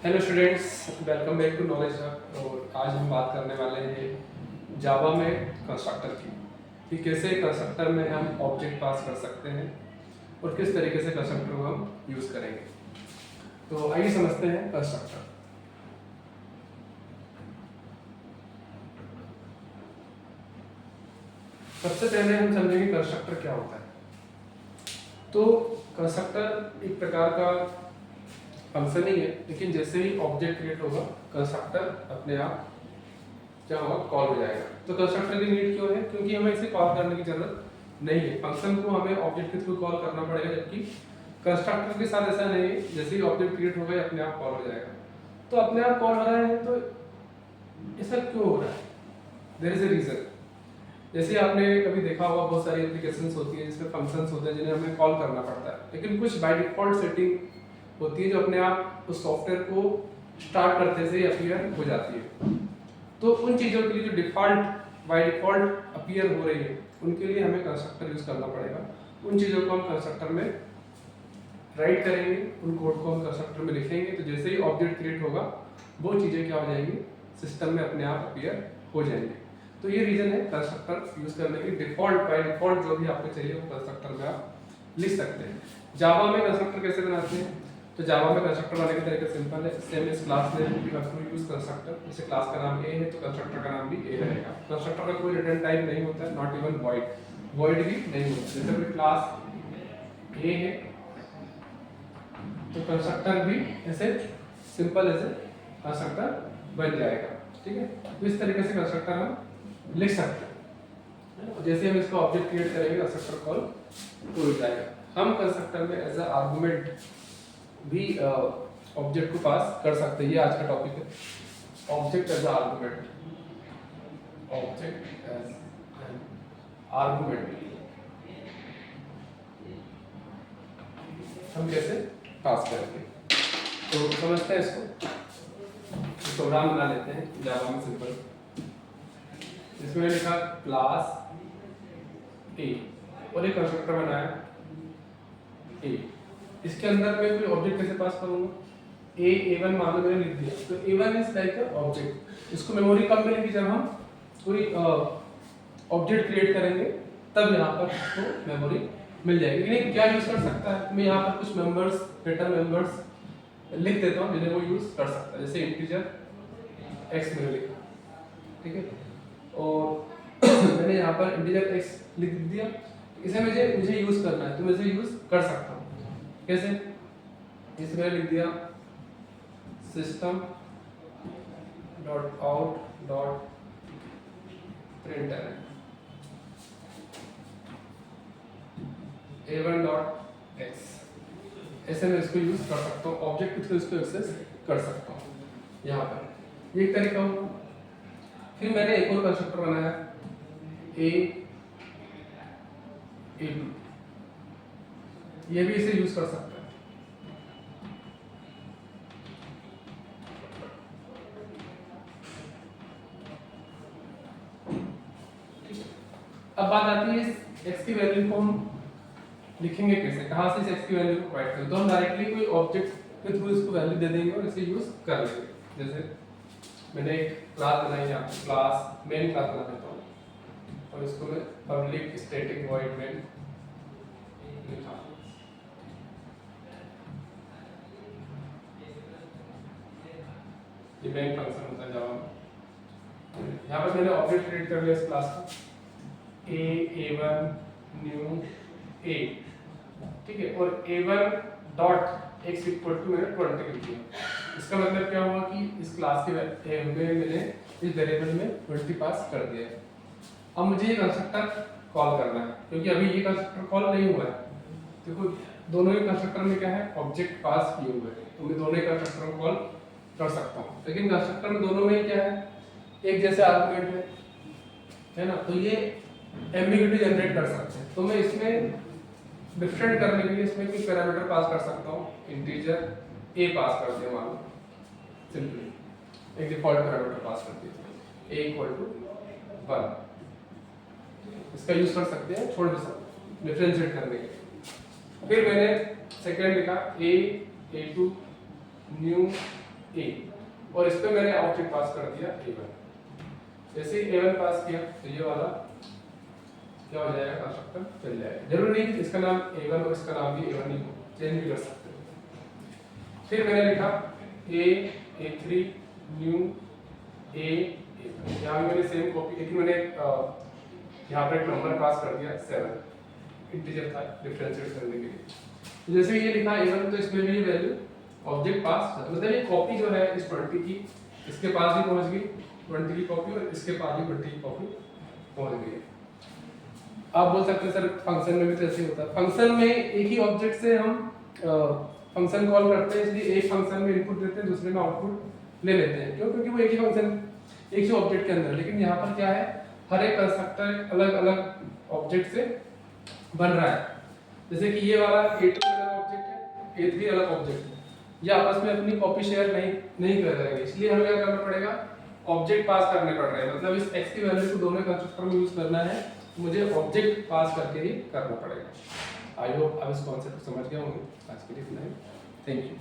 Hello students, welcome back to Knowledge Hub. और आज हम बात करने वाले हैं जावा में कंस्ट्रक्टर की कि कैसे कंस्ट्रक्टर में हम ऑब्जेक्ट पास कर सकते हैं और किस तरीके से कंस्ट्रक्टर को हम यूज़ करेंगे। तो आइए समझते हैं कंस्ट्रक्टर। सबसे पहले हम समझेंगे कंस्ट्रक्टर क्या होता है। तो कंस्ट्रक्टर एक प्रकार का फंक्शन ही है, लेकिन जैसे ही ऑब्जेक्ट क्रिएट होगा कंस्ट्रक्टर अपने आप क्या होगा, कॉल हो जाएगा। तो कंस्ट्रक्टर की नीड क्यों है? क्योंकि हमें इसे कॉल करने की जरूरत नहीं है। फंक्शन को हमें ऑब्जेक्ट के थ्रू कॉल करना पड़ेगा, जबकि कंस्ट्रक्टर के साथ ऐसा नहीं है। जैसे ही ऑब्जेक्ट क्रिएट होगा अपने आप कॉल हो जाएगा। तो अपने आप कॉल हो रहा है, तो ऐसा क्यों हो रहा है? There is a reason. जैसे आपने कभी देखा होगा, बहुत सारी एप्लीकेशंस होती है जिसमें फंक्शंस होते हैं जिन्हें हमें कॉल करना पड़ता है, लेकिन कुछ बाय डिफॉल्ट सेटिंग होती है जो अपने आप उस सॉफ्टवेयर को स्टार्ट करते से ही अपीयर हो जाती है। तो उन चीज़ों के लिए जो डिफ़ॉल्ट बाय डिफ़ॉल्ट अपीयर हो रही है, उनके लिए हमें कंस्ट्रक्टर यूज़ करना पड़ेगा। उन चीज़ों को हम कंस्ट्रक्टर में राइट करेंगे, उन कोड को हम कंस्ट्रक्टर में लिखेंगे। तो जैसे ही ऑब्जेक्ट क्रिएट होगा वो चीज़ें क्या हो जाएंगी, सिस्टम में अपने आप अपीयर हो जाएंगे। तो ये रीज़न है कंस्ट्रक्टर यूज़ करने की। डिफ़ॉल्ट बाय डिफ़ॉल्ट जो भी आपको चाहिए वो कंस्ट्रक्टर में आप लिख सकते हैं। जावा में कंस्ट्रक्टर कैसे बनाते हैं? तो जावा में कंस्ट्रक्टर बनाने का तरीका सिंपल है। सेम इस class name we have to use constructor. जैसे क्लास का नाम ए है तो कंस्ट्रक्टर का नाम भी ए रहेगा। कंस्ट्रक्टर का कोई रिटर्न टाइप नहीं होता है, नॉट इवन वॉइड। वॉइड भी नहीं होता। जैसे कोई क्लास ए है तो कंस्ट्रक्टर भी ऐसे सिंपल ऐसे कंस्ट्रक्टर बन जाएगा। ठीक है, तो इस तरीके से कंस्ट्रक्टर हम लिख सकते हैं। जैसे हम इसका ऑब्जेक्ट क्रिएट करेंगे कंस्ट्रक्टर कॉल हो जाएगा। हम कंस्ट्रक्टर में एज अ आर्गुमेंट भी ऑब्जेक्ट को पास कर सकते हैं। ये आज का टॉपिक है, object as argument. Object as an argument हम कैसे पास करेंगे, तो समझते हैं इसको। प्रोग्राम बना लेते हैं जावा में सिंपल। इसमें लिखा क्लास ए और एक कंस्ट्रक्टर बनाया ए। इसके अंदर मैं कोई ऑब्जेक्ट कैसे पास करूंगा? A1 मान लो मैंने लिख दिया, तो A1 is like a object. इसको मेमोरी कब मिलेगी? जब हम कोई ऑब्जेक्ट क्रिएट करेंगे तब यहाँ पर इसको मेमोरी मिल जाएगी। लेकिन क्या यूज कर सकता है? मैं यहाँ पर कुछ मेंबर्स, डेटा मेंबर्स लिख देता हूँ जिन्हें वो यूज कर सकता है। जैसे इंटीजर x मैंने लिखा, ठीक है, और मैंने यहाँ पर इंटीजर x लिख दिया। इसे मुझे यूज करना है तो मैं इसे यूज कर सकता हूँ। कैसे? इसमें लिख दिया system dot out dot println A1 dot x. ऐसे मैं इसको यूज कर सकता हूँ, ऑब्जेक्ट के थ्रू इसको एक्सेस कर सकता हूँ। यहाँ पर ये एक तरीका हुआ। फिर मैंने एक और कंस्ट्रक्टर बनाया A2। ये भी इसे यूज कर सकता है। अब बात आती है इस x की वैल्यू को हम लिखेंगे कैसे, कहाँ से इस x की वैल्यू को प्रोवाइड करें? तो हम डायरेक्टली कोई ऑब्जेक्ट के थ्रू इसको वैल्यू दे देंगे और इसे यूज कर लेंगे। जैसे मैंने एक क्लास बनाई, यहाँ पे क्लास मेन क्लास बना देता हूँ और इसको मैं पब्लिक स्टैटिक वॉइड मेन लिखा। ये मेन फंक्शन होता है जावा में। यहाँ पर मैंने ऑब्जेक्ट क्रिएट कर लिया इस क्लास का A1 न्यू A, ठीक है, और A1 dot x equal to मैंने 20 लिख दिया। इसका मतलब क्या हुआ कि इस क्लास के में मैंने इस वेरिएबल में 20 पास कर दिया है। अब मुझे ये कंस्ट्रक्टर कॉल करना है, क्योंकि अभी ये कंस्ट्रक्टर कॉल नहीं हुआ है। देखो दोनों ही कंस्ट्रक्टर में क्या है, ऑब्जेक्ट पास किए हुए हैं, तो मैं दोनों ही कंस्ट्रक्टर को कॉल कर सकता हूँ। लेकिन कंस्ट्रक्टर में दोनों में क्या है, एक जैसे आर्गुमेंट है ना, तो ये एम्बिग्यूटी जनरेट कर सकते हैं। तो मैं इसमें डिफरेंट करने के लिए इसमें कोई पैरामीटर पास कर सकता हूँ। इंटीजर a पास कर दिया, मान लो सिंपली एक डिफॉल्ट पैरामीटर पास कर दिया a इक्वल टू 1। इसका यूज कर सकते हैं छोड़ भी सकते हैं डिफरेंशिएट करने के लिए। फिर मैंने सेकेंड लिखा A2 न्यू ए, और इस पे मैंने ऑब्जेक्ट पास कर दिया a1। जैसे ही a1 पास किया तो ये वाला क्या हो जाएगा, कंस्ट्रक्टर चल जाएगा। जरूरी नहीं कि इसका नाम a1 और इसका नाम भी a1 ही हो, चेंज भी कर सकते हो। फिर मैंने लिखा a, a3 new a, a1। यहाँ मैंने सेम कॉपी, लेकिन मैंने यहाँ पर एक नंबर पास कर दिया 7, इंटीजर था डिफरेंशिएट करने के लिए। जैसे ये लिखा a1 तो इसमें भी वैल्यू ऑब्जेक्ट पास, मतलब ये कॉपी जो है इस 20 की इसके पास भी पहुंच गई, 20 की कॉपी, और इसके पास भी 20 की कॉपी पहुंच गई। आप बोल सकते हैं सर फंक्शन में भी तो ऐसे होता है। फंक्शन में एक ही ऑब्जेक्ट से हम फंक्शन कॉल करते हैं, इसलिए एक फंक्शन में इनपुट देते हैं, दूसरे में आउटपुट ले लेते हैं। क्यों? क्योंकि वो एक ही फंक्शन, एक ही ऑब्जेक्ट के अंदर। लेकिन यहाँ पर क्या है, हर एक कंस्ट्रक्टर अलग अलग ऑब्जेक्ट से बन रहा है। जैसे कि ये वाला a2 अलग ऑब्जेक्ट है, a3 अलग ऑब्जेक्ट है, ये आपस में अपनी कॉपी शेयर नहीं कर रहे हैं। इसलिए हमें क्या करना पड़ेगा, ऑब्जेक्ट पास करने पड़ रहे हैं। मतलब इस x की वैल्यू को दोनों कंस्ट्रक्टर में यूज करना है, मुझे ऑब्जेक्ट पास करके ही करना पड़ेगा। आई होप आप इस कॉन्सेप्ट को समझ गए होंगे। आज के लिए इतना ही, थैंक यू।